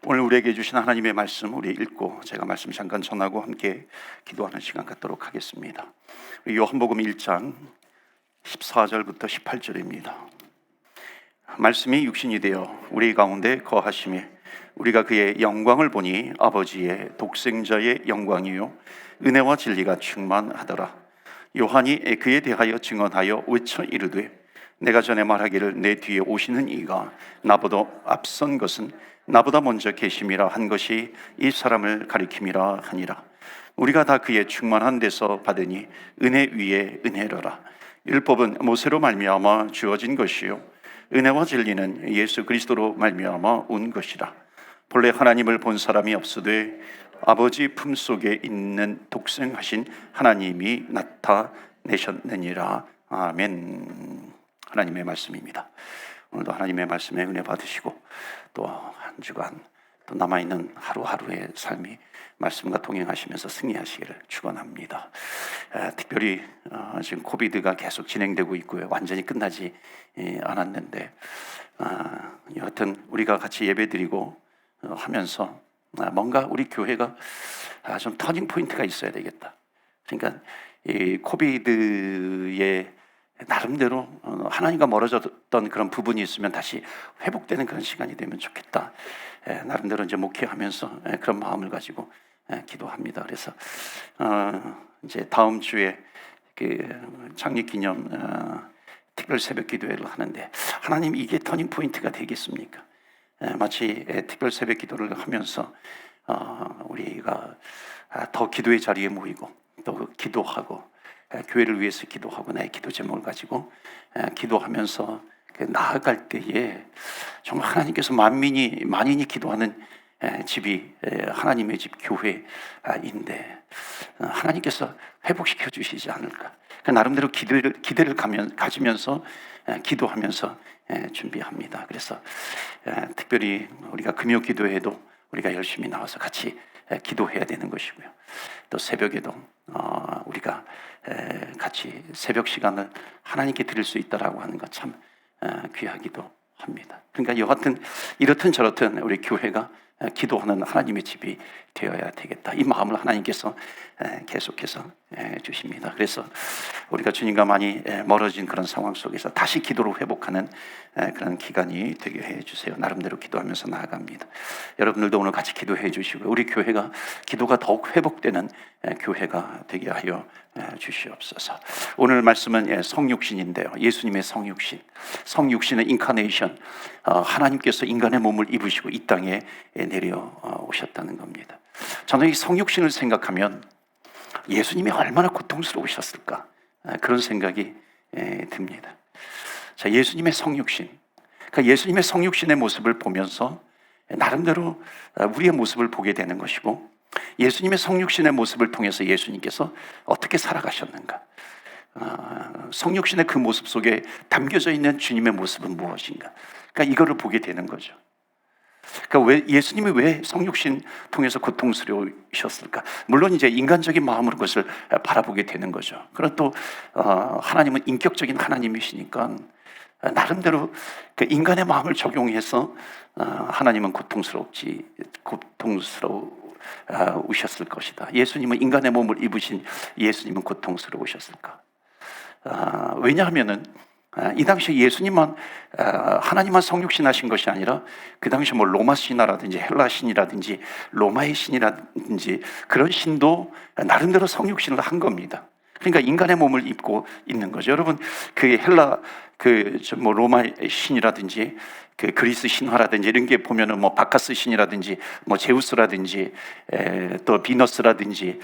오늘 우리에게 주신 하나님의 말씀 우리 읽고 제가 말씀 잠깐 전하고 함께 기도하는 시간 갖도록 하겠습니다. 요한복음 1장 14절부터 18절입니다. 말씀이 육신이 되어 우리 가운데 거하심에 우리가 그의 영광을 보니 아버지의 독생자의 영광이요 은혜와 진리가 충만하더라. 요한이 그에 대하여 증언하여 외쳐 이르되 내가 전에 말하기를 내 뒤에 오시는 이가 나보다 앞선 것은 나보다 먼저 계심이라 한 것이 이 사람을 가리킴이라 하니라. 우리가 다 그의 충만한 데서 받으니 은혜 위에 은혜로라. 율법은 모세로 말미암아 주어진 것이요 은혜와 진리는 예수 그리스도로 말미암아 온 것이라. 본래 하나님을 본 사람이 없으되 아버지 품속에 있는 독생하신 하나님이 나타내셨느니라. 아멘. 하나님의 말씀입니다. 오늘도 하나님의 말씀에 은혜 받으시고 또 한 주간 또 남아있는 하루하루의 삶이 말씀과 동행하시면서 승리하시기를 축원합니다. 특별히 지금 코비드가 계속 진행되고 있고요. 완전히 끝나지 않았는데 여하튼 우리가 같이 예배드리고 하면서 뭔가 우리 교회가 좀 터닝 포인트가 있어야 되겠다. 그러니까 이 코비드의 나름대로 하나님과 멀어졌던 그런 부분이 있으면 다시 회복되는 그런 시간이 되면 좋겠다. 나름대로 이제 목회하면서 그런 마음을 가지고 기도합니다. 그래서 이제 다음 주에 그 창립기념 특별 새벽 기도회를 하는데 하나님 이게 터닝 포인트가 되겠습니까? 마치 특별 새벽 기도를 하면서 우리가 더 기도의 자리에 모이고 또 기도하고 교회를 위해서 기도하고 나의 기도 제목을 가지고 기도하면서 나아갈 때에 정말 하나님께서 만인이 기도하는 집이 하나님의 집 교회인데 하나님께서 회복시켜 주시지 않을까. 나름대로 기대를 가지면서 기도하면서 준비합니다. 그래서 특별히 우리가 금요 기도회도 우리가 열심히 나와서 같이 기도해야 되는 것이고요. 또 새벽에도 우리가 같이 새벽 시간을 하나님께 드릴 수 있다라고 하는 것 참 귀하기도 합니다. 그러니까 여하튼 이렇든 저렇든 우리 교회가 기도하는 하나님의 집이 되어야 되겠다. 이 마음을 하나님께서 계속해서 주십니다. 그래서 우리가 주님과 많이 멀어진 그런 상황 속에서 다시 기도로 회복하는 그런 기간이 되게 해주세요. 나름대로 기도하면서 나아갑니다. 여러분들도 오늘 같이 기도해 주시고 우리 교회가 기도가 더욱 회복되는 교회가 되게 하여 주시옵소서. 오늘 말씀은 성육신인데요. 예수님의 성육신은 인카네이션, 하나님께서 인간의 몸을 입으시고 이 땅에 내려오셨다는 겁니다. 저는 이 성육신을 생각하면 예수님이 얼마나 고통스러우셨을까 그런 생각이 듭니다. 자, 예수님의 성육신, 그러니까 예수님의 성육신의 모습을 보면서 나름대로 우리의 모습을 보게 되는 것이고 예수님의 성육신의 모습을 통해서 예수님께서 어떻게 살아가셨는가, 성육신의 그 모습 속에 담겨져 있는 주님의 모습은 무엇인가, 그러니까 이거를 보게 되는 거죠. 그러니까 예수님이 왜 성육신 통해서 고통스러우셨을까? 물론 이제 인간적인 마음으로 그것을 바라보게 되는 거죠. 그리고 또 하나님은 인격적인 하나님이시니까 나름대로 그 인간의 마음을 적용해서 하나님은 고통스러우셨을 것이다. 예수님은 인간의 몸을 입으신 예수님은 고통스러우셨을까? 왜냐하면은 이 당시에 예수님만 하나님만 성육신 하신 것이 아니라 그 당시 뭐 로마 신화라든지 헬라 신이라든지 로마의 신이라든지 그런 신도 나름대로 성육신을 한 겁니다. 그러니까 인간의 몸을 입고 있는 거죠. 여러분 그 헬라 뭐 로마 신이라든지 그 그리스 신화라든지 이런 게 보면은 뭐 바카스 신이라든지 뭐 제우스라든지 또 비너스라든지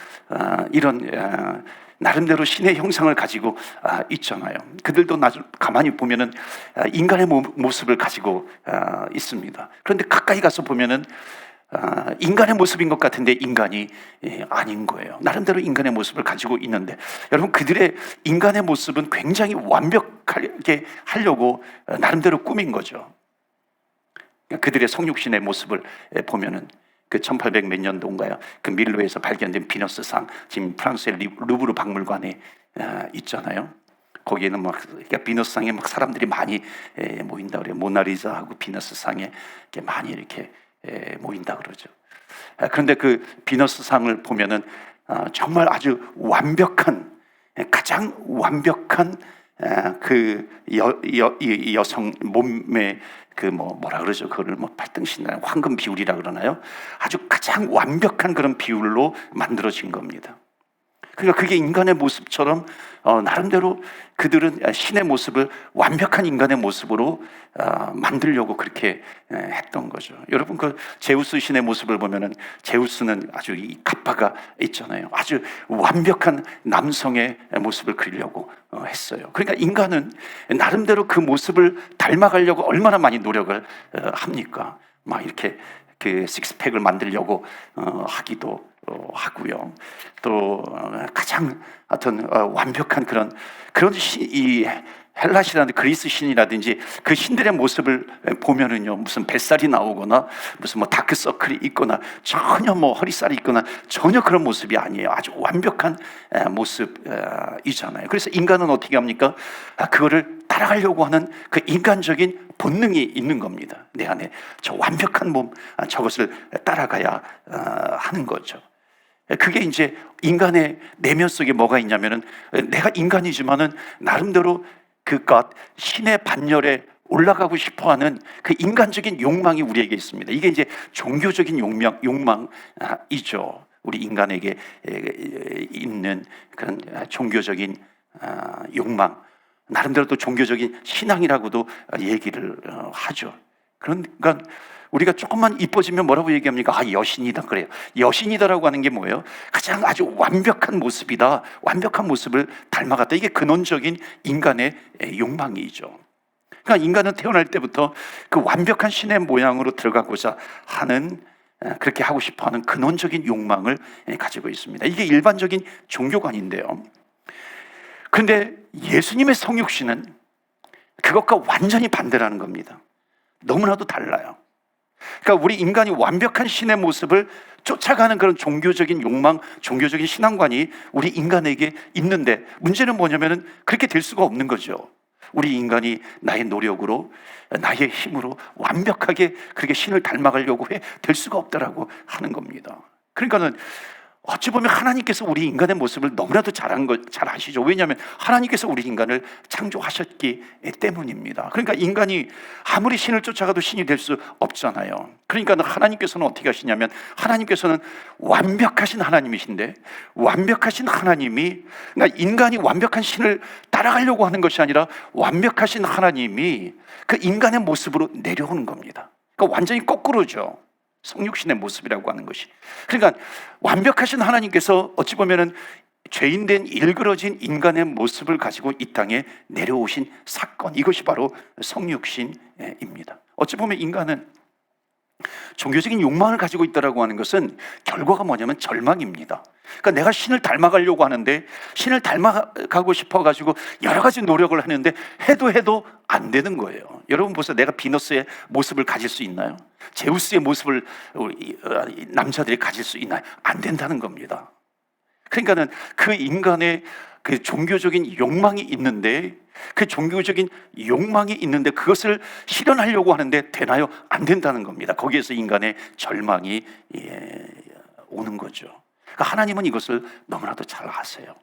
이런 나름대로 신의 형상을 가지고 있잖아요. 그들도 가만히 보면은 인간의 모습을 가지고 있습니다. 그런데 가까이 가서 보면은 인간의 모습인 것 같은데 인간이 아닌 거예요. 나름대로 인간의 모습을 가지고 있는데 여러분 그들의 인간의 모습은 굉장히 완벽하게 하려고 나름대로 꾸민 거죠. 그들의 성육신의 모습을 보면은 그 1800 몇 년도인가요? 그 밀로에서 발견된 비너스상 지금 프랑스의 루브르 박물관에 있잖아요. 거기에는 막 그러니까 비너스상에 막 사람들이 많이 모인다 그래요. 모나리자하고 비너스상에 이렇게 많이 이렇게 모인다 그러죠. 그런데 그 비너스상을 보면은 정말 아주 완벽한, 가장 완벽한 이 여성 몸의 뭐라 그러죠? 그거를 팔등신이나 황금 비율이라 그러나요? 아주 가장 완벽한 그런 비율로 만들어진 겁니다. 그러니까 그게 인간의 모습처럼 나름대로 그들은 신의 모습을 완벽한 인간의 모습으로 만들려고 그렇게 했던 거죠. 여러분, 그 제우스 신의 모습을 보면은 제우스는 아주 이 갑바가 있잖아요. 아주 완벽한 남성의 모습을 그리려고 했어요. 그러니까 인간은 나름대로 그 모습을 닮아가려고 얼마나 많이 노력을 합니까? 막 이렇게 그 식스팩을 만들려고 하기도 하고요. 또 가장 어떤 완벽한 그런 이 헬라시라든지 그리스 신이라든지 그 신들의 모습을 보면은요, 무슨 뱃살이 나오거나 무슨 다크서클이 있거나 전혀 허리살이 있거나 전혀 그런 모습이 아니에요. 아주 완벽한 모습이잖아요. 그래서 인간은 어떻게 합니까? 그거를 따라가려고 하는 그 인간적인 본능이 있는 겁니다. 내 안에 저 완벽한 몸, 저것을 따라가야 하는 거죠. 그게 이제 인간의 내면 속에 뭐가 있냐면은, 내가 인간이지만은 나름대로 그것 신의 반열에 올라가고 싶어하는 그 인간적인 욕망이 우리에게 있습니다. 이게 이제 종교적인 욕망이죠. 우리 인간에게 있는 그런 종교적인 욕망, 나름대로 또 종교적인 신앙이라고도 얘기를 하죠. 그러니까 우리가 조금만 이뻐지면 뭐라고 얘기합니까? 여신이다 그래요. 여신이다라고 하는 게 뭐예요? 가장 아주 완벽한 모습이다, 완벽한 모습을 닮아갔다. 이게 근원적인 인간의 욕망이죠. 그러니까 인간은 태어날 때부터 그 완벽한 신의 모양으로 들어가고자 하는, 그렇게 하고 싶어하는 근원적인 욕망을 가지고 있습니다. 이게 일반적인 종교관인데요. 그런데 예수님의 성육신은 그것과 완전히 반대라는 겁니다. 너무나도 달라요. 그러니까 우리 인간이 완벽한 신의 모습을 쫓아가는 그런 종교적인 욕망, 종교적인 신앙관이 우리 인간에게 있는데, 문제는 뭐냐면은 그렇게 될 수가 없는 거죠. 우리 인간이 나의 노력으로, 나의 힘으로 완벽하게 그렇게 신을 닮아가려고 될 수가 없다라고 하는 겁니다. 그러니까는 어찌 보면 하나님께서 우리 인간의 모습을 너무나도 잘 아시죠. 왜냐하면 하나님께서 우리 인간을 창조하셨기 때문입니다. 그러니까 인간이 아무리 신을 쫓아가도 신이 될 수 없잖아요. 그러니까 하나님께서는 어떻게 하시냐면, 하나님께서는 완벽하신 하나님이신데, 완벽하신 하나님이, 그러니까 인간이 완벽한 신을 따라가려고 하는 것이 아니라 완벽하신 하나님이 그 인간의 모습으로 내려오는 겁니다. 그러니까 완전히 거꾸로죠. 성육신의 모습이라고 하는 것이. 그러니까 완벽하신 하나님께서 어찌 보면은 죄인된 일그러진 인간의 모습을 가지고 이 땅에 내려오신 사건, 이것이 바로 성육신입니다. 어찌 보면 인간은 종교적인 욕망을 가지고 있다라고 하는 것은 결과가 뭐냐면 절망입니다. 그러니까 내가 신을 닮아가려고 하는데, 신을 닮아가고 싶어가지고 여러 가지 노력을 하는데 해도 안 되는 거예요. 여러분 보세요. 내가 비너스의 모습을 가질 수 있나요? 제우스의 모습을 남자들이 가질 수 있나요? 안 된다는 겁니다. 그러니까는 그 인간의 그 종교적인 욕망이 있는데, 그 종교적인 욕망이 있는데 그것을 실현하려고 하는데 되나요? 안 된다는 겁니다. 거기에서 인간의 절망이 오는 거죠. 그러니까 하나님은 이것을 너무나도 잘 아세요.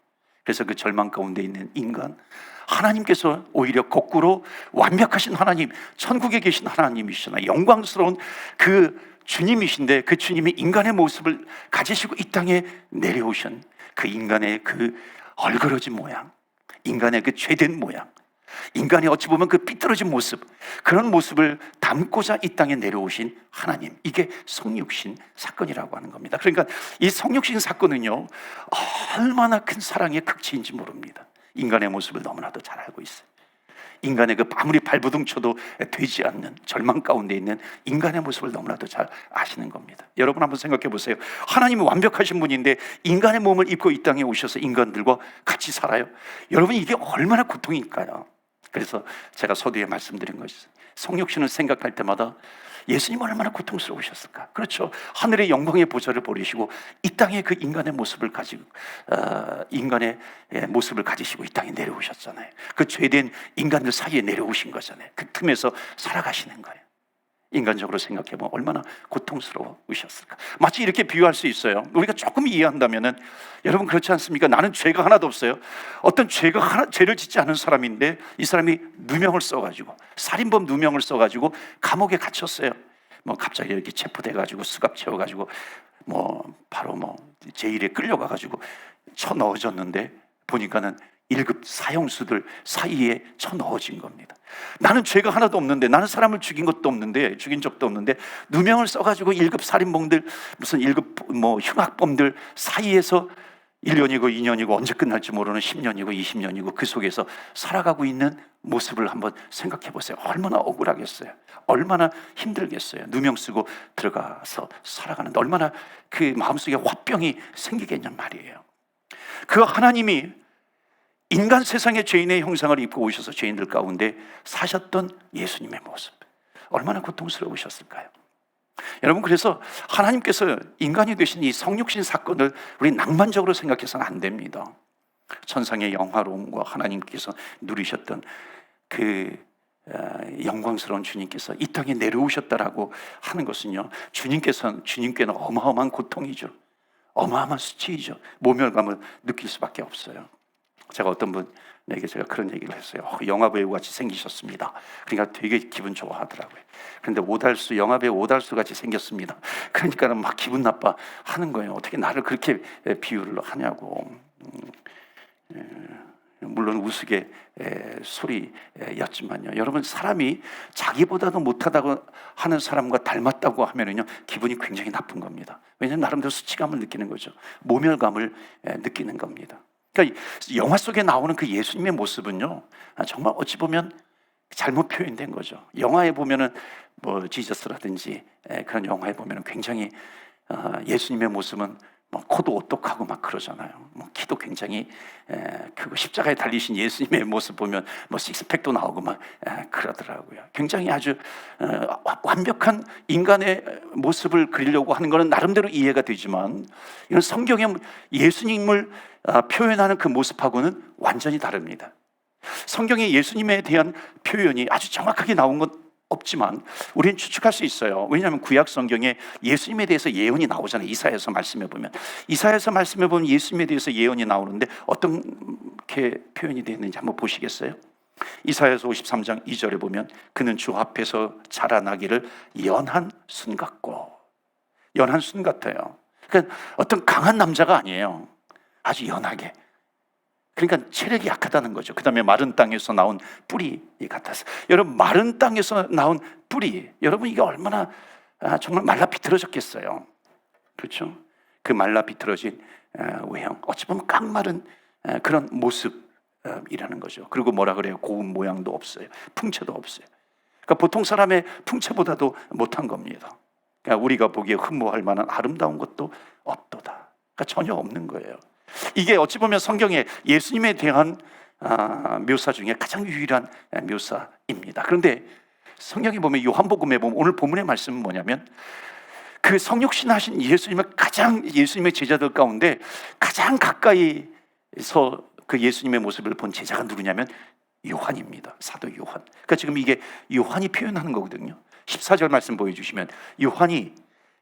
그래서 그 절망 가운데 있는 인간, 하나님께서 오히려 거꾸로 완벽하신 하나님, 천국에 계신 하나님이시나 영광스러운 그 주님이신데, 그 주님이 인간의 모습을 가지시고 이 땅에 내려오신 그 인간의 그 얼그러진 모양, 인간의 그 죄된 모양, 인간이 어찌 보면 그 삐뚤어진 모습, 그런 모습을 담고자 이 땅에 내려오신 하나님, 이게 성육신 사건이라고 하는 겁니다. 그러니까 이 성육신 사건은요, 얼마나 큰 사랑의 극치인지 모릅니다. 인간의 모습을 너무나도 잘 알고 있어요. 인간의 그 아무리 발버둥 쳐도 되지 않는 절망 가운데 있는 인간의 모습을 너무나도 잘 아시는 겁니다. 여러분 한번 생각해 보세요. 하나님은 완벽하신 분인데 인간의 몸을 입고 이 땅에 오셔서 인간들과 같이 살아요. 여러분, 이게 얼마나 고통일까요? 그래서 제가 서두에 말씀드린 것이, 성육신을 생각할 때마다 예수님 얼마나 고통스러우셨을까. 그렇죠. 하늘의 영광의 보좌를 버리시고 이 땅에 그 인간의 모습을 가지고 인간의 모습을 가지시고 이 땅에 내려오셨잖아요. 그 죄된 인간들 사이에 내려오신 거잖아요. 그 틈에서 살아가시는 거예요. 인간적으로 생각해보면 얼마나 고통스러우셨을까. 마치 이렇게 비유할 수 있어요. 우리가 조금 이해한다면은, 여러분 그렇지 않습니까? 나는 죄가 하나도 없어요. 어떤 죄를 짓지 않은 사람인데 이 사람이 누명을 써가지고, 살인범 누명을 써가지고 감옥에 갇혔어요. 뭐 갑자기 이렇게 체포돼가지고 수갑 채워가지고 바로 제일에 끌려가가지고 쳐넣어졌는데 보니까는 1급 사형수들 사이에 쳐넣어진 겁니다. 나는 죄가 하나도 없는데, 나는 사람을 죽인 적도 없는데 누명을 써가지고 1급 살인범들, 무슨 1급 흉악범들 사이에서 1년이고 2년이고 언제 끝날지 모르는 10년이고 20년이고 그 속에서 살아가고 있는 모습을 한번 생각해 보세요. 얼마나 억울하겠어요. 얼마나 힘들겠어요. 누명 쓰고 들어가서 살아가는데 얼마나 그 마음속에 화병이 생기겠냔 말이에요. 그 하나님이 인간 세상의 죄인의 형상을 입고 오셔서 죄인들 가운데 사셨던 예수님의 모습, 얼마나 고통스러우셨을까요? 여러분, 그래서 하나님께서 인간이 되신 이 성육신 사건을 우리 낭만적으로 생각해서는 안 됩니다. 천상의 영화로움과 하나님께서 누리셨던 그 영광스러운 주님께서 이 땅에 내려오셨다라고 하는 것은요, 주님께는 어마어마한 고통이죠. 어마어마한 수치이죠. 모멸감을 느낄 수밖에 없어요. 제가 어떤 분에게 제가 그런 얘기를 했어요. 영화 배우 같이 생기셨습니다. 그러니까 되게 기분 좋아하더라고요. 그런데 영화 배우 오달수 같이 생겼습니다. 그러니까는 막 기분 나빠 하는 거예요. 어떻게 나를 그렇게 비유를 하냐고. 물론 우스개 소리였지만요. 여러분, 사람이 자기보다도 못하다고 하는 사람과 닮았다고 하면은요, 기분이 굉장히 나쁜 겁니다. 왜냐하면 나름대로 수치감을 느끼는 거죠. 모멸감을 느끼는 겁니다. 그러니까 영화 속에 나오는 그 예수님의 모습은요, 정말 어찌 보면 잘못 표현된 거죠. 영화에 보면은 지저스라든지 그런 영화에 보면은 굉장히 예수님의 모습은 코도 오똑하고 막 그러잖아요. 키도 굉장히 크고, 십자가에 달리신 예수님의 모습 보면 식스팩도 나오고 막 그러더라고요. 굉장히 아주 완벽한 인간의 모습을 그리려고 하는 것은 나름대로 이해가 되지만, 이런 성경의 예수님을 표현하는 그 모습하고는 완전히 다릅니다. 성경에 예수님에 대한 표현이 아주 정확하게 나온 것 없지만 우리는 추측할 수 있어요. 왜냐하면 구약 성경에 예수님에 대해서 예언이 나오잖아요. 이사야서 말씀해 보면 예수님에 대해서 예언이 나오는데 어떻게 표현이 되어 있는지 한번 보시겠어요? 이사야서 53장 2절에 보면 그는 주 앞에서 자라나기를 연한 순 같고, 연한 순 같아요. 그러니까 어떤 강한 남자가 아니에요. 아주 연하게. 그러니까 체력이 약하다는 거죠. 그 다음에 마른 땅에서 나온 뿌리 같아서. 여러분, 마른 땅에서 나온 뿌리, 여러분 이게 얼마나 정말 말라 비틀어졌겠어요. 그렇죠? 그 말라 비틀어진 외형, 어찌 보면 깡마른 그런 모습이라는 거죠. 그리고 뭐라 그래요? 고운 모양도 없어요. 풍채도 없어요. 그러니까 보통 사람의 풍채보다도 못한 겁니다. 그러니까 우리가 보기에 흠모할 만한 아름다운 것도 없도다. 그러니까 전혀 없는 거예요. 이게 어찌 보면 성경의 예수님에 대한 묘사 중에 가장 유일한 묘사입니다. 그런데 성경에 보면, 요한복음에 보면, 오늘 본문의 말씀은 뭐냐면, 그 성육신 하신 예수님의 제자들 가운데 가장 가까이서 그 예수님의 모습을 본 제자가 누구냐면 요한입니다. 사도 요한. 그러니까 지금 이게 요한이 표현하는 거거든요. 14절 말씀 보여주시면 요한이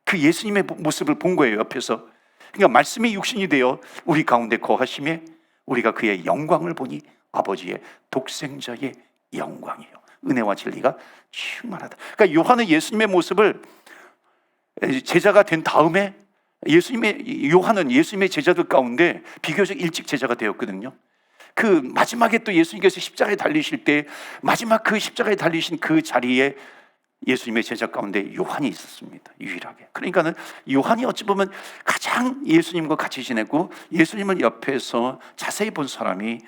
그 예수님의 모습을 본 거예요, 옆에서. 그러니까 말씀이 육신이 되어 우리 가운데 거하심에 우리가 그의 영광을 보니 아버지의 독생자의 영광이요, 은혜와 진리가 충만하다. 그러니까 요한은 예수님의 모습을, 제자가 된 다음에 요한은 예수님의 제자들 가운데 비교적 일찍 제자가 되었거든요. 그 마지막에 또 예수님께서 십자가에 달리실 때, 마지막 그 십자가에 달리신 그 자리에 예수님의 제자 가운데 요한이 있었습니다. 유일하게. 그러니까는 요한이 어찌 보면 가장 예수님과 같이 지내고 예수님을 옆에서 자세히 본 사람이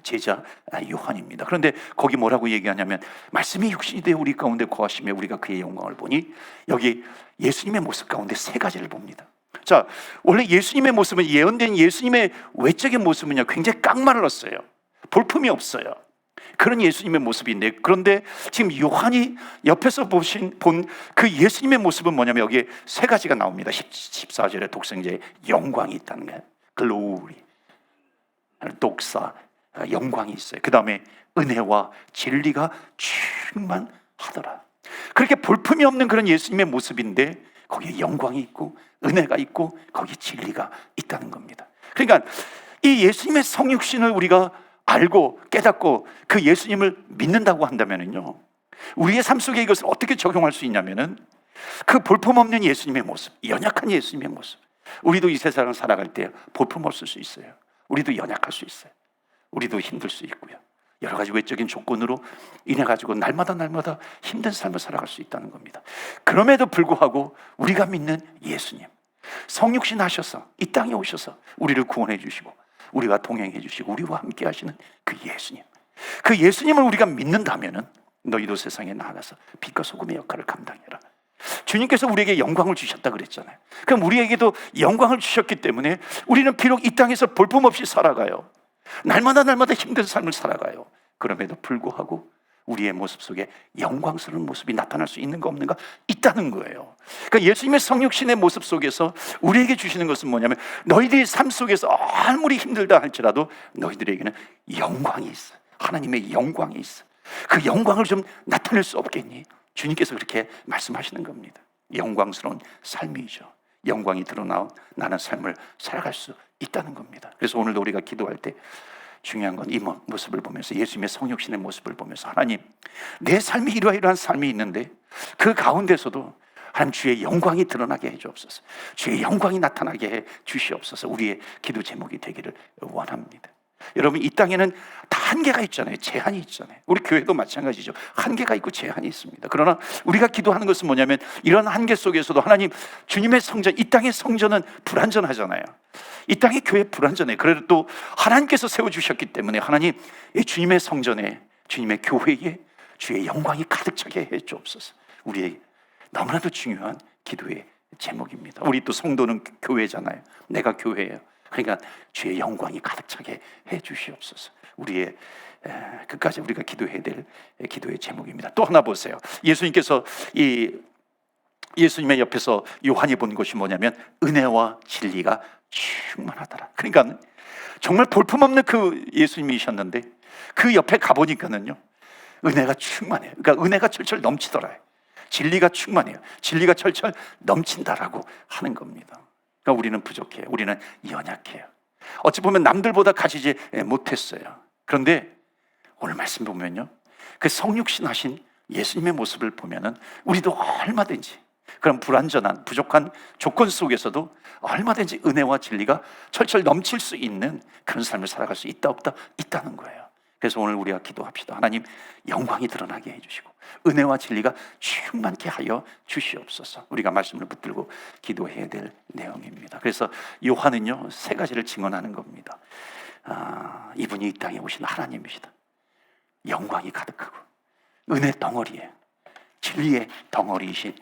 제자 요한입니다. 그런데 거기 뭐라고 얘기하냐면, 말씀이 육신이 되어 우리 가운데 거하시며 우리가 그의 영광을 보니, 여기 예수님의 모습 가운데 세 가지를 봅니다. 자, 원래 예수님의 모습은, 예언된 예수님의 외적인 모습은요, 굉장히 깡마르렀어요. 볼품이 없어요. 그런 예수님의 모습인데, 그런데 지금 요한이 옆에서 본 그 예수님의 모습은 뭐냐면, 여기에 세 가지가 나옵니다. 14절에 독생자의 영광이 있다는 거예요. 글로리, 독사, 영광이 있어요. 그 다음에 은혜와 진리가 충만하더라. 그렇게 볼품이 없는 그런 예수님의 모습인데 거기에 영광이 있고 은혜가 있고 거기에 진리가 있다는 겁니다. 그러니까 이 예수님의 성육신을 우리가 알고 깨닫고 그 예수님을 믿는다고 한다면요, 우리의 삶 속에 이것을 어떻게 적용할 수 있냐면은 그 볼품없는 예수님의 모습, 연약한 예수님의 모습, 우리도 이 세상을 살아갈 때 볼품 없을 수 있어요. 우리도 연약할 수 있어요. 우리도 힘들 수 있고요. 여러 가지 외적인 조건으로 인해 가지고 날마다 힘든 삶을 살아갈 수 있다는 겁니다. 그럼에도 불구하고 우리가 믿는 예수님, 성육신 하셔서 이 땅에 오셔서 우리를 구원해 주시고 우리와 동행해 주시고 우리와 함께 하시는 그 예수님, 그 예수님을 우리가 믿는다면은 너희도 세상에 나아가서 빛과 소금의 역할을 감당해라. 주님께서 우리에게 영광을 주셨다 그랬잖아요. 그럼 우리에게도 영광을 주셨기 때문에 우리는 비록 이 땅에서 볼품없이 살아가요. 날마다 힘든 삶을 살아가요. 그럼에도 불구하고 우리의 모습 속에 영광스러운 모습이 나타날 수 있는가 없는가 있다는 거예요. 그러니까 예수님의 성육신의 모습 속에서 우리에게 주시는 것은 뭐냐면 너희들이 삶 속에서 아무리 힘들다 할지라도 너희들에게는 영광이 있어. 하나님의 영광이 있어. 그 영광을 좀 나타낼 수 없겠니? 주님께서 그렇게 말씀하시는 겁니다. 영광스러운 삶이죠. 영광이 드러나는 삶을 살아갈 수 있다는 겁니다. 그래서 오늘도 우리가 기도할 때 중요한 건 이 모습을 보면서, 예수님의 성육신의 모습을 보면서, 하나님, 내 삶이 이러한 삶이 있는데 그 가운데서도 하나님 주의 영광이 드러나게 해 주옵소서. 주의 영광이 나타나게 해 주시옵소서. 우리의 기도 제목이 되기를 원합니다. 여러분, 이 땅에는 다 한계가 있잖아요. 제한이 있잖아요. 우리 교회도 마찬가지죠. 한계가 있고 제한이 있습니다. 그러나 우리가 기도하는 것은 뭐냐면 이런 한계 속에서도 하나님, 주님의 성전, 이 땅의 성전은 불완전하잖아요. 이 땅의 교회 불완전해. 그래도 또 하나님께서 세워주셨기 때문에 하나님, 이 주님의 성전에, 주님의 교회에 주의 영광이 가득 차게 해 주옵소서. 우리의 너무나도 중요한 기도의 제목입니다. 우리 또 성도는 교회잖아요. 내가 교회예요. 그러니까 주의 영광이 가득 차게 해 주시옵소서. 우리의 끝까지 우리가 기도해야 될 기도의 제목입니다. 또 하나 보세요. 예수님께서 예수님의 옆에서 요한이 본 것이 뭐냐면 은혜와 진리가 충만하더라. 그러니까 정말 볼품없는 그 예수님이셨는데 그 옆에 가보니까는요, 은혜가 충만해요. 그러니까 은혜가 철철 넘치더라. 진리가 충만해요. 진리가 철철 넘친다라고 하는 겁니다. 그러니까 우리는 부족해요. 우리는 연약해요. 어찌 보면 남들보다 가지지 못했어요. 그런데 오늘 말씀 보면요, 그 성육신 하신 예수님의 모습을 보면은 우리도 얼마든지 그런 불완전한 부족한 조건 속에서도 얼마든지 은혜와 진리가 철철 넘칠 수 있는 그런 삶을 살아갈 수 있다 없다? 있다는 거예요. 그래서 오늘 우리가 기도합시다. 하나님, 영광이 드러나게 해주시고 은혜와 진리가 충만케 하여 주시옵소서. 우리가 말씀을 붙들고 기도해야 될 내용입니다. 그래서 요한은요, 세 가지를 증언하는 겁니다. 이분이 이 땅에 오신 하나님이시다. 영광이 가득하고 은혜 덩어리에 진리의 덩어리이신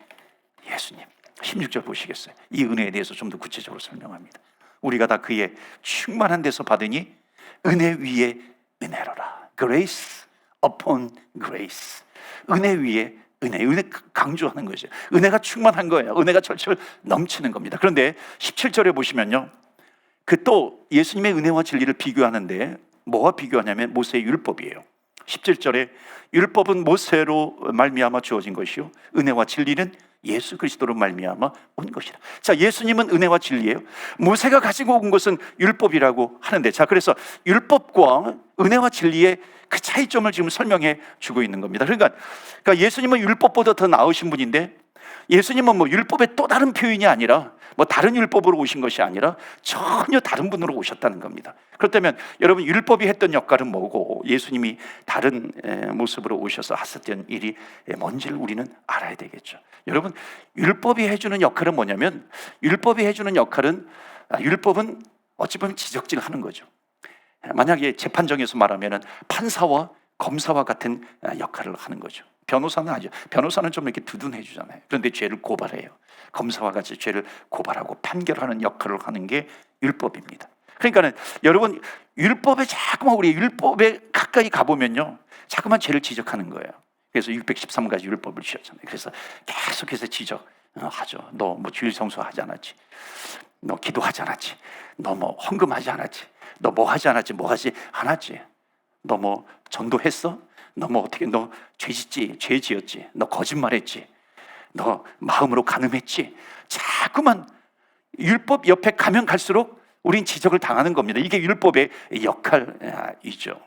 예수님. 16절 보시겠어요? 이 은혜에 대해서 좀 더 구체적으로 설명합니다. 우리가 다 그의 충만한 데서 받으니 은혜 위에 은혜로라. Grace upon grace. 은혜 위에 은혜 강조하는 거죠. 은혜가 충만한 거예요. 은혜가 철철 넘치는 겁니다. 그런데 17절에 보시면요, 그 또 예수님의 은혜와 진리를 비교하는데 뭐와 비교하냐면 모세의 율법이에요. 17절에 율법은 모세로 말미암아 주어진 것이요 은혜와 진리는 예수 그리스도로 말미암아 온 것이라. 자, 예수님은 은혜와 진리예요. 모세가 가지고 온 것은 율법이라고 하는데, 자, 그래서 율법과 은혜와 진리의 그 차이점을 지금 설명해 주고 있는 겁니다. 그러니까 예수님은 율법보다 더 나으신 분인데, 예수님은 뭐 율법의 또 다른 표현이 아니라 뭐 다른 율법으로 오신 것이 아니라 전혀 다른 분으로 오셨다는 겁니다. 그렇다면 여러분, 율법이 했던 역할은 뭐고 예수님이 다른 모습으로 오셔서 하셨던 일이 뭔지를 우리는 알아야 되겠죠. 여러분, 율법이 해주는 역할은 뭐냐면, 율법은 어찌 보면 지적질하는 거죠. 만약에 재판정에서 말하면 판사와 검사와 같은 역할을 하는 거죠. 변호사는 아니죠. 변호사는 좀 이렇게 두둔해 주잖아요. 그런데 죄를 고발해요. 검사와 같이 죄를 고발하고 판결하는 역할을 하는 게 율법입니다. 그러니까는 여러분, 우리 율법에 가까이 가보면요, 자꾸만 죄를 지적하는 거예요. 그래서 613가지 율법을 주셨잖아요. 그래서 계속해서 지적하죠. 너 뭐 주일 성수하지 않았지? 너 기도하지 않았지? 너 뭐 헌금하지 않았지? 너 뭐 하지 않았지? 뭐 하지 않았지? 너 뭐 전도했어? 너 뭐 어떻게 너 죄 짓지, 죄 지었지, 너 거짓말했지, 너 마음으로 간음했지. 자꾸만 율법 옆에 가면 갈수록 우린 지적을 당하는 겁니다. 이게 율법의 역할이죠.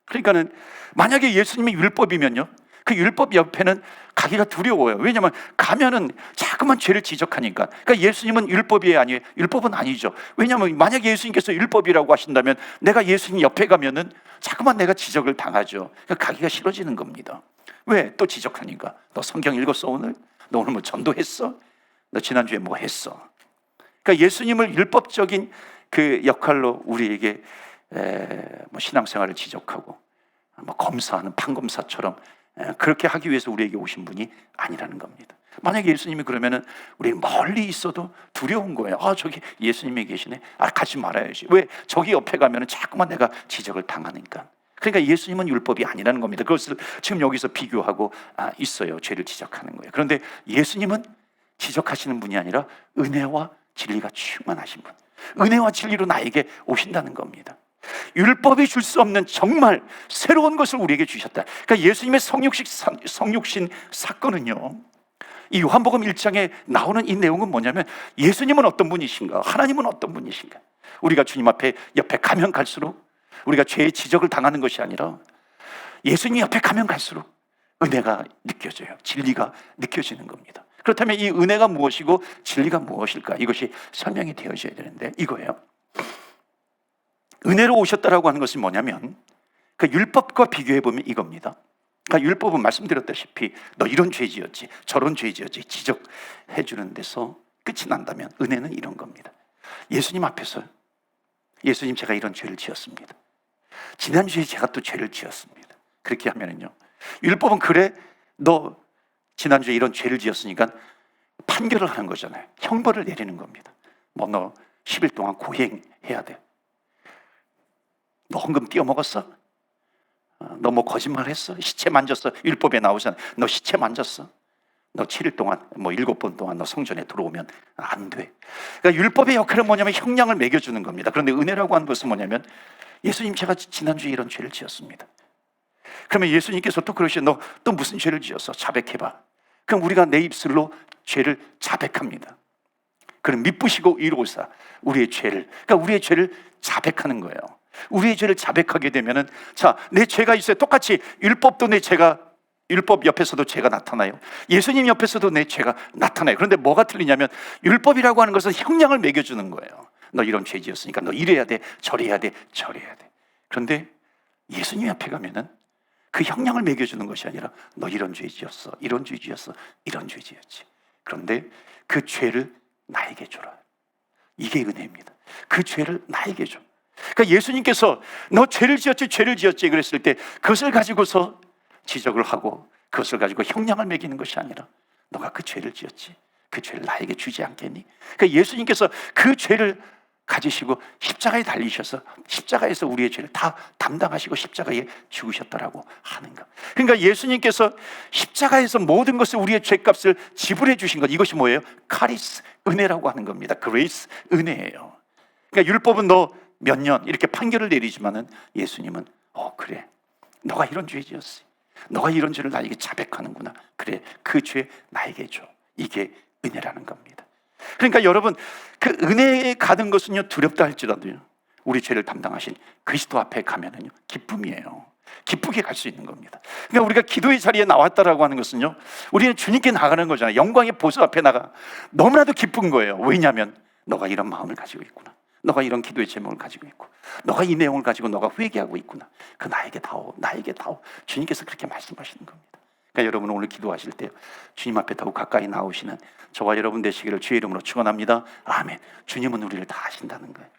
그러니까는 만약에 예수님이 율법이면요, 그 율법 옆에는 가기가 두려워요. 왜냐하면 가면은 자꾸만 죄를 지적하니까. 그러니까 예수님은 율법이 아니에요. 율법은 아니죠. 왜냐하면 만약에 예수님께서 율법이라고 하신다면 내가 예수님 옆에 가면은 자꾸만 내가 지적을 당하죠. 그러니까 가기가 싫어지는 겁니다. 왜? 또 지적하니까. 너 성경 읽었어 오늘? 너 오늘 뭐 전도했어? 너 지난주에 뭐 했어? 그러니까 예수님을 율법적인 그 역할로 우리에게 뭐 신앙생활을 지적하고 뭐 검사하는 판검사처럼 그렇게 하기 위해서 우리에게 오신 분이 아니라는 겁니다. 만약에 예수님이 그러면은 우리 멀리 있어도 두려운 거예요. 아, 저기 예수님이 계시네. 아, 가지 말아야지. 왜? 저기 옆에 가면은 자꾸만 내가 지적을 당하니까. 그러니까 예수님은 율법이 아니라는 겁니다. 그것을 지금 여기서 비교하고 있어요. 죄를 지적하는 거예요. 그런데 예수님은 지적하시는 분이 아니라 은혜와 진리가 충만하신 분, 은혜와 진리로 나에게 오신다는 겁니다. 율법이 줄 수 없는 정말 새로운 것을 우리에게 주셨다. 그러니까 예수님의 성육신 사건은요, 이 요한복음 1장에 나오는 이 내용은 뭐냐면 예수님은 어떤 분이신가, 하나님은 어떤 분이신가. 우리가 주님 앞에 옆에 가면 갈수록 우리가 죄의 지적을 당하는 것이 아니라 예수님 옆에 가면 갈수록 은혜가 느껴져요. 진리가 느껴지는 겁니다. 그렇다면 이 은혜가 무엇이고 진리가 무엇일까? 이것이 설명이 되어져야 되는데 이거예요. 은혜로 오셨다라고 하는 것이 뭐냐면 그 율법과 비교해 보면 이겁니다. 그러니까 율법은 말씀드렸다시피 너 이런 죄 지었지, 저런 죄 지었지 지적해 주는 데서 끝이 난다면 은혜는 이런 겁니다. 예수님 앞에서 예수님 제가 이런 죄를 지었습니다. 지난주에 제가 또 죄를 지었습니다. 그렇게 하면은요, 율법은 그래 너 지난주에 이런 죄를 지었으니까 판결을 하는 거잖아요. 형벌을 내리는 겁니다. 뭐 너 10일 동안 고행해야 돼. 너 헌금 띄어 먹었어? 너 뭐 거짓말 했어? 시체 만졌어? 율법에 나오잖아요. 너 시체 만졌어? 너 7일 동안 뭐 7번 동안 너 성전에 들어오면 안 돼. 그러니까 율법의 역할은 뭐냐면 형량을 매겨주는 겁니다. 그런데 은혜라고 하는 것은 뭐냐면 예수님 제가 지난주에 이런 죄를 지었습니다. 그러면 예수님께서 또 그러시죠. 너 또 무슨 죄를 지었어? 자백해봐. 그럼 우리가 내 입술로 죄를 자백합니다. 그럼 미쁘시고 의로우사 우리의 죄를, 그러니까 우리의 죄를 자백하는 거예요. 우리의 죄를 자백하게 되면은 자, 내 죄가 있어요. 똑같이 율법도 내 죄가, 율법 옆에서도 죄가 나타나요. 예수님 옆에서도 내 죄가 나타나요. 그런데 뭐가 틀리냐면 율법이라고 하는 것은 형량을 매겨주는 거예요. 너 이런 죄 지었으니까 너 이래야 돼, 저래야 돼, 저래야 돼. 그런데 예수님 앞에 가면은 그 형량을 매겨주는 것이 아니라 너 이런 죄 지었어, 이런 죄 지었어, 이런 죄 지었지. 그런데 그 죄를 나에게 줘라. 이게 은혜입니다. 그 죄를 나에게 줘. 그러니까 예수님께서 너 죄를 지었지, 죄를 지었지 그랬을 때 그것을 가지고서 지적을 하고 그것을 가지고 형량을 매기는 것이 아니라 너가 그 죄를 지었지, 그 죄를 나에게 주지 않겠니? 그러니까 예수님께서 그 죄를 가지시고 십자가에 달리셔서 십자가에서 우리의 죄를 다 담당하시고 십자가에 죽으셨다라고 하는 것. 그러니까 예수님께서 십자가에서 모든 것을 우리의 죄값을 지불해 주신 것, 이것이 뭐예요? 카리스, 은혜라고 하는 겁니다. 그레이스, 은혜예요. 그러니까 율법은 너 몇 년 이렇게 판결을 내리지만은 예수님은 그래 너가 이런 죄 지었어, 너가 이런 죄를 나에게 자백하는구나, 그래 그 죄 나에게 줘. 이게 은혜라는 겁니다. 그러니까 여러분, 그 은혜에 가는 것은요 두렵다 할지라도요 우리 죄를 담당하신 그리스도 앞에 가면은요 기쁨이에요. 기쁘게 갈 수 있는 겁니다. 그러니까 우리가 기도의 자리에 나왔다라고 하는 것은요 우리는 주님께 나가는 거잖아요. 영광의 보좌 앞에 나가 너무나도 기쁜 거예요. 왜냐하면 너가 이런 마음을 가지고 있구나, 너가 이런 기도의 제목을 가지고 있고 너가 이 내용을 가지고 너가 회개하고 있구나, 그 나에게 다오, 나에게 다오. 주님께서 그렇게 말씀하시는 겁니다. 그러니까 여러분 오늘 기도하실 때 주님 앞에 더욱 가까이 나오시는 저와 여러분 되시기를 주의 이름으로 축원합니다. 아멘. 주님은 우리를 다 아신다는 거예요.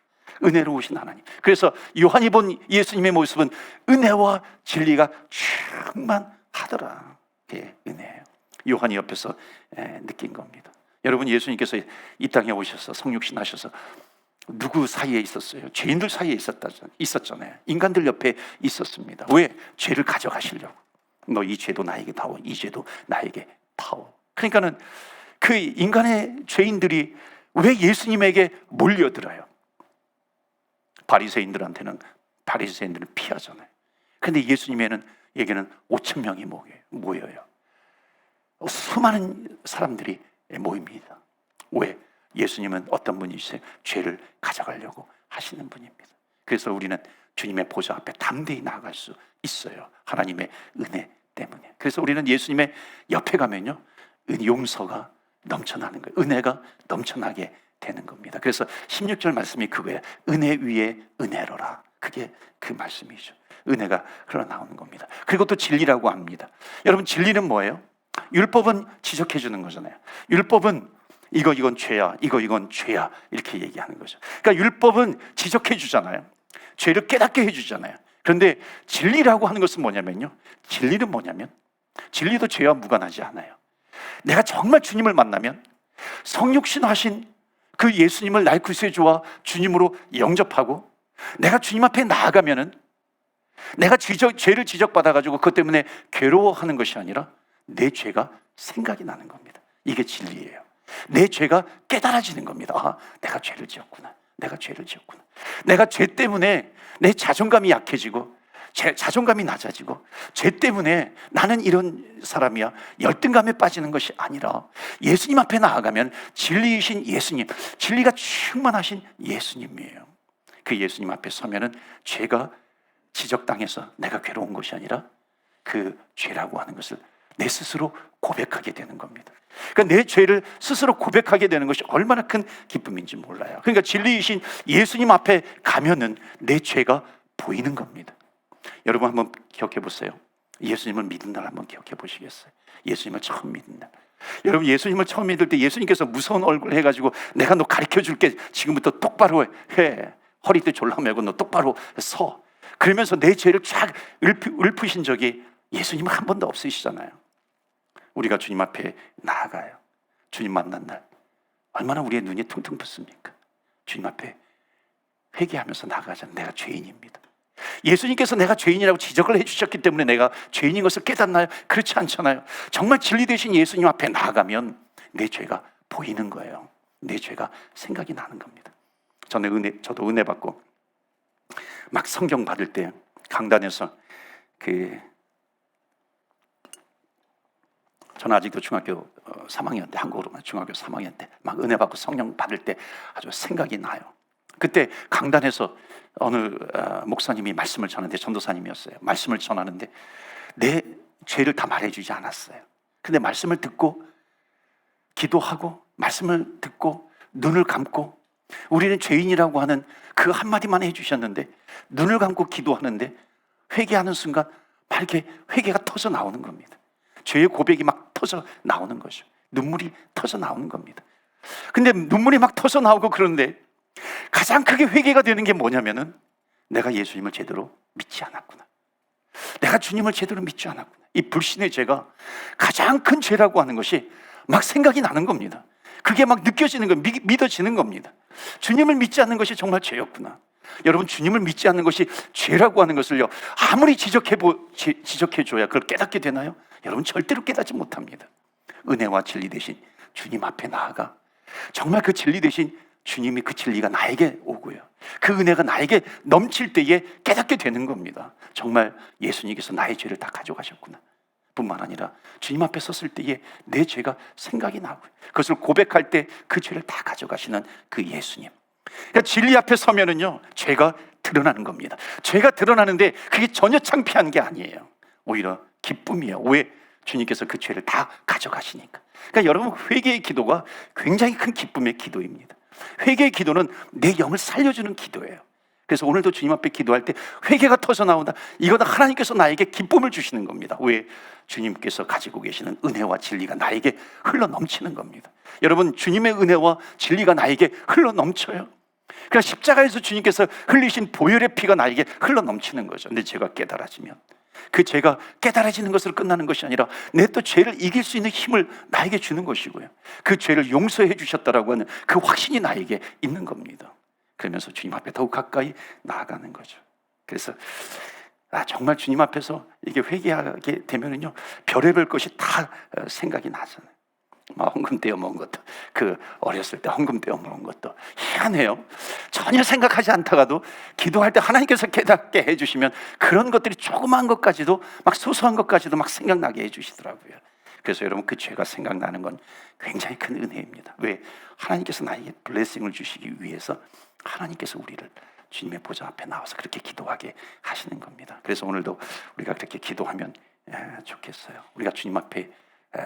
은혜로우신 하나님. 그래서 요한이 본 예수님의 모습은 은혜와 진리가 충만하더라. 그게 은혜예요. 요한이 옆에서 느낀 겁니다. 여러분, 예수님께서 이 땅에 오셔서 성육신 하셔서 누구 사이에 있었어요? 죄인들 사이에 있었잖아요. 인간들 옆에 있었습니다. 왜? 죄를 가져가시려고. 너 이 죄도 나에게 다오, 이 죄도 나에게 다오. 그러니까는 그 인간의 죄인들이 왜 예수님에게 몰려들어요? 바리새인들은 피하잖아요. 그런데 예수님에는 여기는 5천 명이 모여요. 수많은 사람들이 모입니다. 왜? 예수님은 어떤 분이세요? 죄를 가져가려고 하시는 분입니다. 그래서 우리는 주님의 보좌 앞에 담대히 나아갈 수 있어요. 하나님의 은혜 때문에. 그래서 우리는 예수님의 옆에 가면요, 용서가 넘쳐나는 거예요. 은혜가 넘쳐나게 되는 겁니다. 그래서 16절 말씀이 그거예요. 은혜 위에 은혜로라. 그게 그 말씀이죠. 은혜가 흘러나오는 겁니다. 그리고 또 진리라고 합니다. 여러분, 진리는 뭐예요? 율법은 지적해 주는 거잖아요. 율법은 이건 죄야, 이건 죄야, 이렇게 얘기하는 거죠. 그러니까 율법은 지적해 주잖아요. 죄를 깨닫게 해주잖아요. 그런데 진리라고 하는 것은 뭐냐면요, 진리는 뭐냐면, 진리도 죄와 무관하지 않아요. 내가 정말 주님을 만나면 성육신하신 그 예수님을 나의 구세주와 주님으로 영접하고 내가 주님 앞에 나아가면은 내가 죄를 지적받아가지고 그것 때문에 괴로워하는 것이 아니라 내 죄가 생각이 나는 겁니다. 이게 진리예요. 내 죄가 깨달아지는 겁니다. 아, 내가 죄를 지었구나. 내가 죄를 지었구나. 내가 죄 때문에 내 자존감이 약해지고 자존감이 낮아지고 죄 때문에 나는 이런 사람이야, 열등감에 빠지는 것이 아니라 예수님 앞에 나아가면 진리이신 예수님, 진리가 충만하신 예수님이에요. 그 예수님 앞에 서면은 죄가 지적당해서 내가 괴로운 것이 아니라 그 죄라고 하는 것을 내 스스로 고백하게 되는 겁니다. 그러니까 내 죄를 스스로 고백하게 되는 것이 얼마나 큰 기쁨인지 몰라요. 그러니까 진리이신 예수님 앞에 가면은 내 죄가 보이는 겁니다. 여러분 한번 기억해 보세요. 예수님을 믿은 날 한번 기억해 보시겠어요? 예수님을 처음 믿은 날. 여러분, 예수님을 처음 믿을 때 예수님께서 무서운 얼굴 해가지고 내가 너 가르쳐 줄게, 지금부터 똑바로 해, 허리띠 졸라매고 너 똑바로 서, 그러면서 내 죄를 쫙 읊으신 적이 예수님은 한 번도 없으시잖아요. 우리가 주님 앞에 나아가요. 주님 만난 날 얼마나 우리의 눈이 퉁퉁 붓습니까? 주님 앞에 회개하면서 나아가잖아요. 내가 죄인입니다. 예수님께서 내가 죄인이라고 지적을 해주셨기 때문에 내가 죄인인 것을 깨닫나요? 그렇지 않잖아요. 정말 진리 되신 예수님 앞에 나아가면 내 죄가 보이는 거예요. 내 죄가 생각이 나는 겁니다. 저도 은혜 받고 막 성경 받을 때 강단에서 저는 아직도 중학교 3학년 때, 한국으로만 중학교 3학년 때 막 은혜 받고 성령 받을 때 아주 생각이 나요. 그때 강단에서 어느 목사님이 말씀을 전하는데, 전도사님이었어요. 말씀을 전하는데 내 죄를 다 말해주지 않았어요. 근데 말씀을 듣고 기도하고 말씀을 듣고 눈을 감고 우리는 죄인이라고 하는 그 한마디만 해주셨는데 눈을 감고 기도하는데 회개하는 순간 막 이렇게 회개가 터져 나오는 겁니다. 죄의 고백이 막 터져 나오는 거죠. 눈물이 터져 나오는 겁니다. 근데 눈물이 막 터져 나오고 그런데 가장 크게 회개가 되는 게 뭐냐면은 내가 예수님을 제대로 믿지 않았구나. 내가 주님을 제대로 믿지 않았구나. 이 불신의 죄가 가장 큰 죄라고 하는 것이 막 생각이 나는 겁니다. 그게 막 느껴지는 거, 믿어지는 겁니다. 주님을 믿지 않는 것이 정말 죄였구나. 여러분, 주님을 믿지 않는 것이 죄라고 하는 것을요, 아무리 지적해줘야 그걸 깨닫게 되나요? 여러분, 절대로 깨닫지 못합니다. 은혜와 진리 대신 주님 앞에 나아가 정말 그 진리 대신 주님이, 그 진리가 나에게 오고요, 그 은혜가 나에게 넘칠 때에 깨닫게 되는 겁니다. 정말 예수님께서 나의 죄를 다 가져가셨구나 뿐만 아니라 주님 앞에 섰을 때에 내 죄가 생각이 나고 그것을 고백할 때 그 죄를 다 가져가시는 그 예수님. 그러니까 진리 앞에 서면은요, 죄가 드러나는 겁니다. 죄가 드러나는데 그게 전혀 창피한 게 아니에요. 오히려 기쁨이에요. 왜? 주님께서 그 죄를 다 가져가시니까. 그러니까 여러분, 회개의 기도가 굉장히 큰 기쁨의 기도입니다. 회개의 기도는 내 영을 살려주는 기도예요. 그래서 오늘도 주님 앞에 기도할 때 회개가 터져 나온다. 이거는 하나님께서 나에게 기쁨을 주시는 겁니다. 왜? 주님께서 가지고 계시는 은혜와 진리가 나에게 흘러 넘치는 겁니다. 여러분, 주님의 은혜와 진리가 나에게 흘러 넘쳐요. 그러니까 십자가에서 주님께서 흘리신 보혈의 피가 나에게 흘러 넘치는 거죠. 근데 제가 깨달아지면 그 죄가 깨달아지는 것으로 끝나는 것이 아니라 내 또 죄를 이길 수 있는 힘을 나에게 주는 것이고요, 그 죄를 용서해 주셨다라고 하는 그 확신이 나에게 있는 겁니다. 그러면서 주님 앞에 더욱 가까이 나아가는 거죠. 그래서 정말 주님 앞에서 이게 회개하게 되면은요, 별의별 것이 다 생각이 나잖아요. 막 헌금 떼어 먹은 것도, 그 어렸을 때 헌금 떼어 먹은 것도 희한해요. 전혀 생각하지 않다가도 기도할 때 하나님께서 깨닫게 해주시면 그런 것들이 조그마한 것까지도 막 소소한 것까지도 막 생각나게 해주시더라고요. 그래서 여러분, 그 죄가 생각나는 건 굉장히 큰 은혜입니다. 왜? 하나님께서 나에게 블레싱을 주시기 위해서 하나님께서 우리를 주님의 보좌 앞에 나와서 그렇게 기도하게 하시는 겁니다. 그래서 오늘도 우리가 그렇게 기도하면 좋겠어요. 우리가 주님 앞에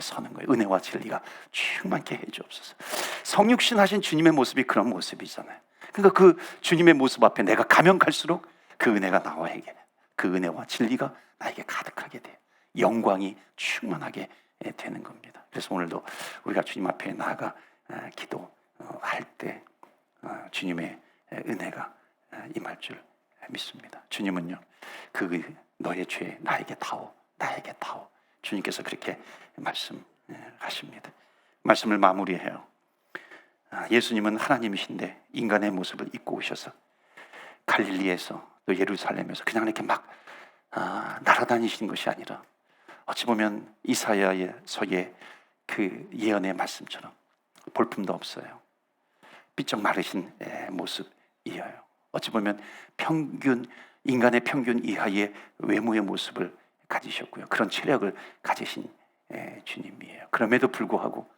서는 거예요. 은혜와 진리가 충만케 해주옵소서. 성육신 하신 주님의 모습이 그런 모습이잖아요. 그러니까 그 주님의 모습 앞에 내가 가면 갈수록 그 은혜가 나와에게, 그 은혜와 진리가 나에게 가득하게 돼요. 영광이 충만하게 되는 겁니다. 그래서 오늘도 우리가 주님 앞에 나아가 기도할 때 주님의 은혜가 임할 줄 믿습니다. 주님은요, 그 너의 죄 나에게 다오, 나에게 다오. 주님께서 그렇게 말씀하십니다. 말씀을 마무리해요. 예수님은 하나님이신데 인간의 모습을 입고 오셔서 갈릴리에서 또 예루살렘에서 그냥 이렇게 막 날아다니신 것이 아니라, 어찌 보면 이사야서의 그 예언의 말씀처럼 볼품도 없어요. 삐쩍 마르신 모습이에요. 어찌 보면 인간의 평균 이하의 외모의 모습을 가지셨고요. 그런 체력을 가지신 주님이에요. 그럼에도 불구하고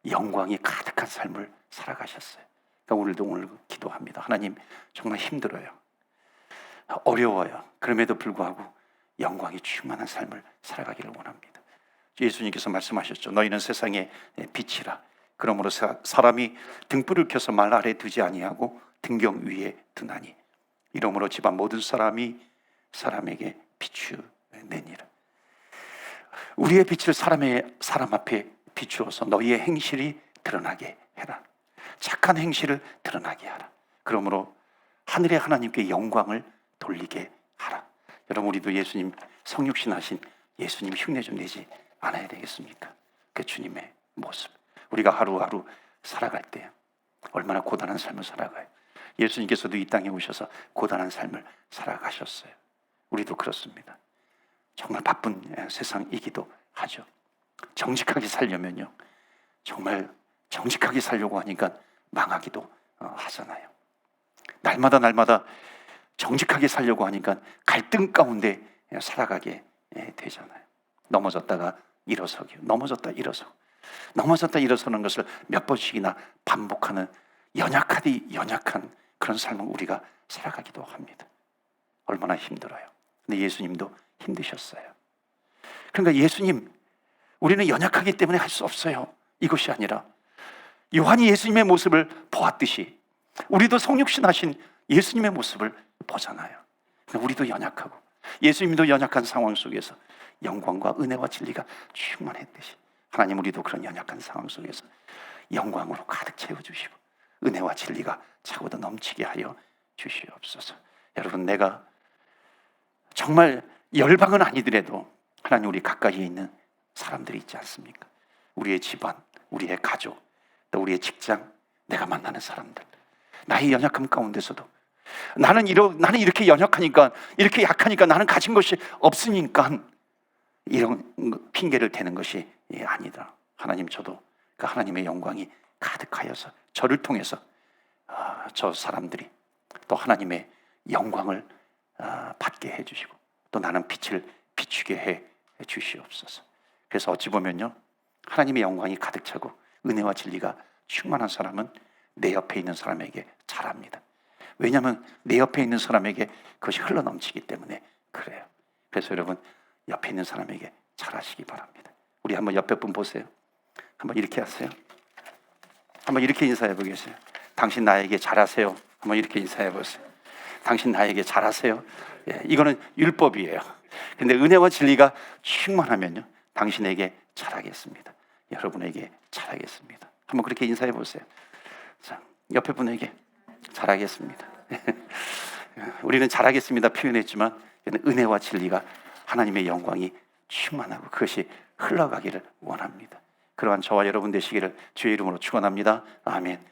영광이 가득한 삶을 살아가셨어요. 그러니까 오늘 기도합니다. 하나님, 정말 힘들어요. 어려워요. 그럼에도 불구하고 영광이 충만한 삶을 살아가기를 원합니다. 예수님께서 말씀하셨죠. 너희는 세상의 빛이라. 그러므로 사람이 등불을 켜서 말 아래 두지 아니하고 등경 위에 두나니 이러므로 집안 모든 사람이 사람에게 비추내니라. 우리의 빛을 사람 앞에 비추어서 너희의 행실이 드러나게 해라. 착한 행실을 드러나게 하라. 그러므로 하늘의 하나님께 영광을 돌리게 하라. 여러분, 우리도 예수님 성육신 하신 예수님 흉내 좀 내지 않아야 되겠습니까? 그 주님의 모습, 우리가 하루하루 살아갈 때 얼마나 고단한 삶을 살아가요. 예수님께서도 이 땅에 오셔서 고단한 삶을 살아가셨어요. 우리도 그렇습니다. 정말 바쁜 세상이기도 하죠. 정직하게 살려면요, 정말 정직하게 살려고 하니까 망하기도 하잖아요. 날마다 정직하게 살려고 하니까 갈등 가운데 살아가게 되잖아요. 넘어졌다가 일어서기, 넘어졌다 일어서는 것을 몇 번씩이나 반복하는 연약한 그런 삶을 우리가 살아가기도 합니다. 얼마나 힘들어요. 근데 예수님도 힘드셨어요. 그러니까 우리는 연약하기 때문에 할 수 없어요, 이것이 아니라 요한이 예수님의 모습을 보았듯이 우리도 성육신 하신 예수님의 모습을 보잖아요. 우리도 연약하고 예수님도 연약한 상황 속에서 영광과 은혜와 진리가 충만했듯이 하나님, 우리도 그런 연약한 상황 속에서 영광으로 가득 채워주시고 은혜와 진리가 차고도 넘치게 하여 주시옵소서. 여러분, 내가 정말 열방은 아니더라도 하나님, 우리 가까이에 있는 사람들이 있지 않습니까? 우리의 집안, 우리의 가족, 또 우리의 직장, 내가 만나는 사람들, 나의 연약함 가운데서도 나는 이렇게 연약하니까, 이렇게 약하니까, 나는 가진 것이 없으니까 이런 핑계를 대는 것이 아니다. 하나님, 저도 그 하나님의 영광이 가득하여서 저를 통해서 저 사람들이 또 하나님의 영광을 받게 해주시고 또 나는 빛을 비추게 해 주시옵소서. 그래서 어찌 보면요, 하나님의 영광이 가득 차고 은혜와 진리가 충만한 사람은 내 옆에 있는 사람에게 잘합니다. 왜냐하면 내 옆에 있는 사람에게 그것이 흘러넘치기 때문에 그래요. 그래서 여러분, 옆에 있는 사람에게 잘하시기 바랍니다. 우리 한번 옆에 분 보세요. 한번 이렇게 하세요. 한번 이렇게 인사해 보겠어요. 당신 나에게 잘하세요. 한번 이렇게 인사해 보세요. 당신 나에게 잘하세요. 이거는 율법이에요. 근데 은혜와 진리가 충만하면요, 당신에게 잘하겠습니다. 여러분에게 잘하겠습니다. 한번 그렇게 인사해 보세요. 자, 옆에 분에게 잘하겠습니다. 우리는 잘하겠습니다 표현했지만 은혜와 진리가 하나님의 영광이 충만하고 그것이 흘러가기를 원합니다. 그러한 저와 여러분 되시기를 주의 이름으로 축원합니다. 아멘.